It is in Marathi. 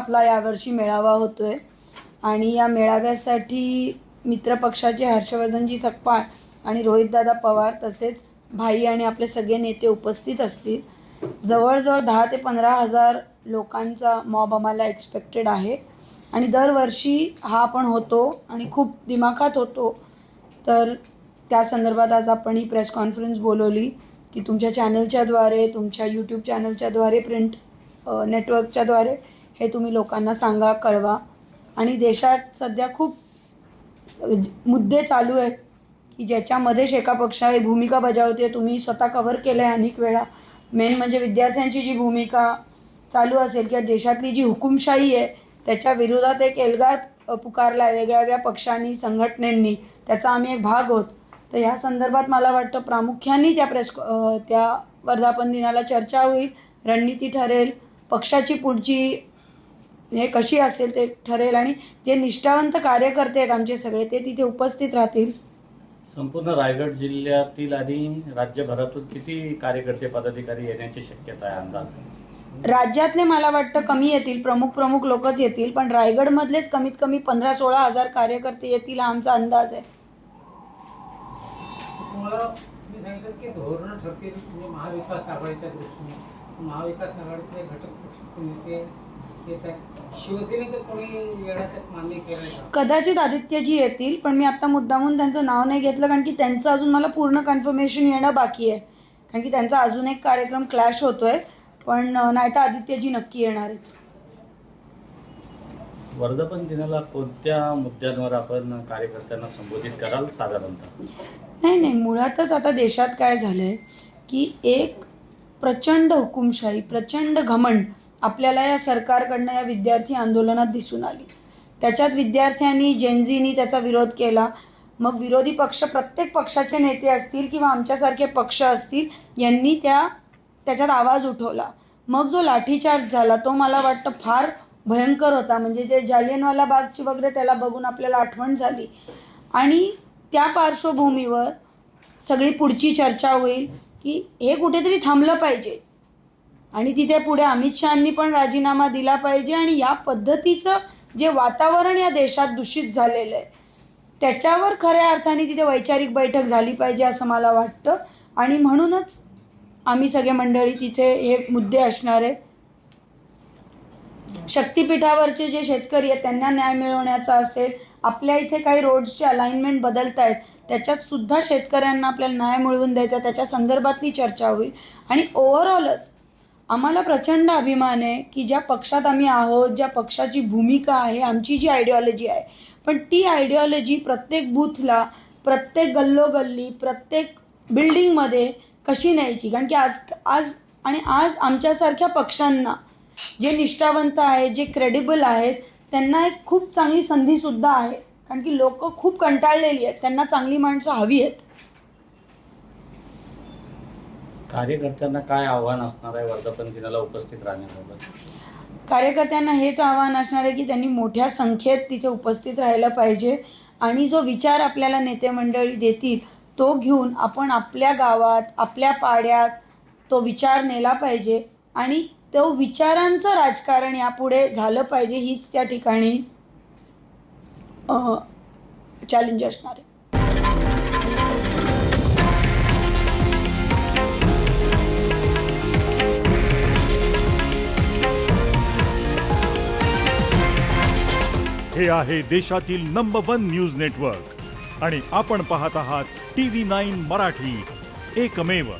आपला यावर्षी मेळावा होतोय आणि या मेळाव्यासाठी मित्रपक्षाचे हर्षवर्धनजी सकपाळ आणि रोहितदादा पवार तसेच भाई आणि आपले सगळे नेते उपस्थित असतील। जवळजवळ 10 ते 15,000 लोकांचा मॉब आम्हाला एक्सपेक्टेड आहे आणि दरवर्षी हा आपण होतो आणि खूप दिमाखात होतो। तर त्या संदर्भात आज आपण ही प्रेस कॉन्फरन्स बोलवली की तुमच्या चॅनलच्याद्वारे, तुमच्या यूट्यूब चॅनलच्याद्वारे, प्रिंट नेटवर्कच्याद्वारे हे तुम्ही लोकांना सांगा, कळवा। आणि देशात सध्या खूप मुद्दे चालू आहेत की ज्याच्यामध्ये एका पक्षाने भूमिका बजावते, तुम्ही स्वतः कव्हर केलं आहे अनेक वेळा। मेन म्हणजे विद्यार्थ्यांची जी भूमिका चालू असेल किंवा देशातली जी हुकुमशाही आहे त्याच्या विरोधात एक एल्गार पुकारला आहे वेगळ्या वेगळ्या पक्षांनी, संघटनांनी, त्याचा आम्ही एक भाग आहोत। तर ह्या संदर्भात मला वाटतं प्रामुख्याने त्या वर्धापन दिनाला चर्चा होईल, रणनीती ठरेल, पक्षाची पुढची हे कशी असेल ते ठरेल आणि जे निष्ठावंत कार्यकर्ते आहेत आमचे सगळे ते तिथे उपस्थित राहतील। संपूर्ण रायगड जिल्ह्यातील आणि राज्यभरातून किती कार्यकर्ते पदाधिकारी येण्याची शक्यता आहे अंदाज? राज्यातले मला वाटतं कमी येतील, प्रमुख लोकच येतील, पण रायगडमधलेच कमीत कमी 15-16 हजार कार्यकर्ते येतील हा आमचा अंदाज आहे। तुम्हाला मी सांगितलं की धोरण ठरतील म्हणजे महाविकास आघाडीच्या दृष्टीने, महाविकास आघाडीतले घटक पक्ष नेते येत आहेत, शिवसेनेचं कोणी येण्याचं मान्य केलं का? कदाचित आदित्यजी येतील, पण मी आता मुद्दामून त्यांचं नाव नाही घेतलं कारण की त्यांचं अजून मला पूर्ण कन्फर्मेशन येणं बाकी आहे, कारण की त्यांचा अजून एक कार्यक्रम क्लॅश होतोय, पण नाही तर आदित्यजी नक्की येणार आहेत। वर्धापन दिनाला कोणत्या मुद्द्यांवर आपण कार्यकर्त्यांना संबोधित कराल साधारणतः? नाही, मुळातच आता देशात काय झालं आहे की एक प्रचंड हुकुमशाही, प्रचंड घमंड आपल्याला या सरकारकडनं या विद्यार्थी आंदोलनात दिसून आली। त्याच्यात विद्यार्थ्यांनी, जेनझीनी त्याचा विरोध केला, मग विरोधी पक्ष, प्रत्येक पक्षाचे नेते असतील किंवा आमच्यासारखे पक्ष असतील, यांनी त्याच्यात आवाज उठवला। मग जो लाठीचार्ज झाला तो मला वाटतं फार भयंकर होता, म्हणजे जे जालियनवाला बागची वगैरे त्याला बघून आपल्याला आठवण झाली आणि त्या पार्श्वभूमीवर सगळी पुढची चर्चा होईल की हे कुठेतरी थांबलं पाहिजे आणि तिथे पुढे अमित शहांनी पण राजीनामा दिला पाहिजे आणि या पद्धतीचं जे वातावरण या देशात दूषित झालेलं आहे त्याच्यावर खऱ्या अर्थाने तिथे वैचारिक बैठक झाली पाहिजे असं मला वाटतं आणि म्हणूनच आम्ही सगळे मंडळी तिथे हे मुद्दे असणार आहेत। शक्तिपीठावरचे जे शेतकरी आहेत त्यांना न्याय मिळवण्याचा असेल, आपल्या इथे काही रोड्सचे अलाइनमेंट बदलत आहेत त्याच्यात सुद्धा शेतकऱ्यांना आपल्याला न्याय मिळवून द्यायचा, त्याच्या संदर्भातली चर्चा होईल आणि ओव्हरऑलच आम्हाला प्रचंड अभिमान आहे की ज्या पक्षात आम्ही आहोत, ज्या पक्षाची भूमिका आहे, आमची जी आयडिओलॉजी आहे, पण ती आयडिओलॉजी प्रत्येक बूथला, प्रत्येक गल्लोगल्ली, प्रत्येक बिल्डिंगमध्ये कशी न्यायची, कारण की आज आमच्यासारख्या पक्षांना जे निष्ठावंत आहेत, जे क्रेडिबल आहेत, त्यांना एक खूप चांगली संधीसुद्धा आहे, कारण की लोक खूप कंटाळलेली आहेत, त्यांना चांगली माणसं हवी आहेत। कार्यकर्त्यांना काय आव्हान असणार आहे वर्धापन दिनाला उपस्थित राहण्याबाबत? कार्यकर्त्यांना हेच आव्हान असणार आहे की त्यांनी मोठ्या संख्येत तिथे उपस्थित राहिलं पाहिजे आणि जो विचार आपल्याला नेते मंडळी देतील तो घेऊन आपण आपल्या गावात, आपल्या पाड्यात तो विचार नेला पाहिजे आणि तो विचारांचं राजकारण यापुढे झालं पाहिजे, हीच त्या ठिकाणी चॅलेंज असणार आहे। हे आहे देशातील नंबर 1 न्यूज नेटवर्क आणि आपण पाहत आहात TV9 मराठी, एकमेव।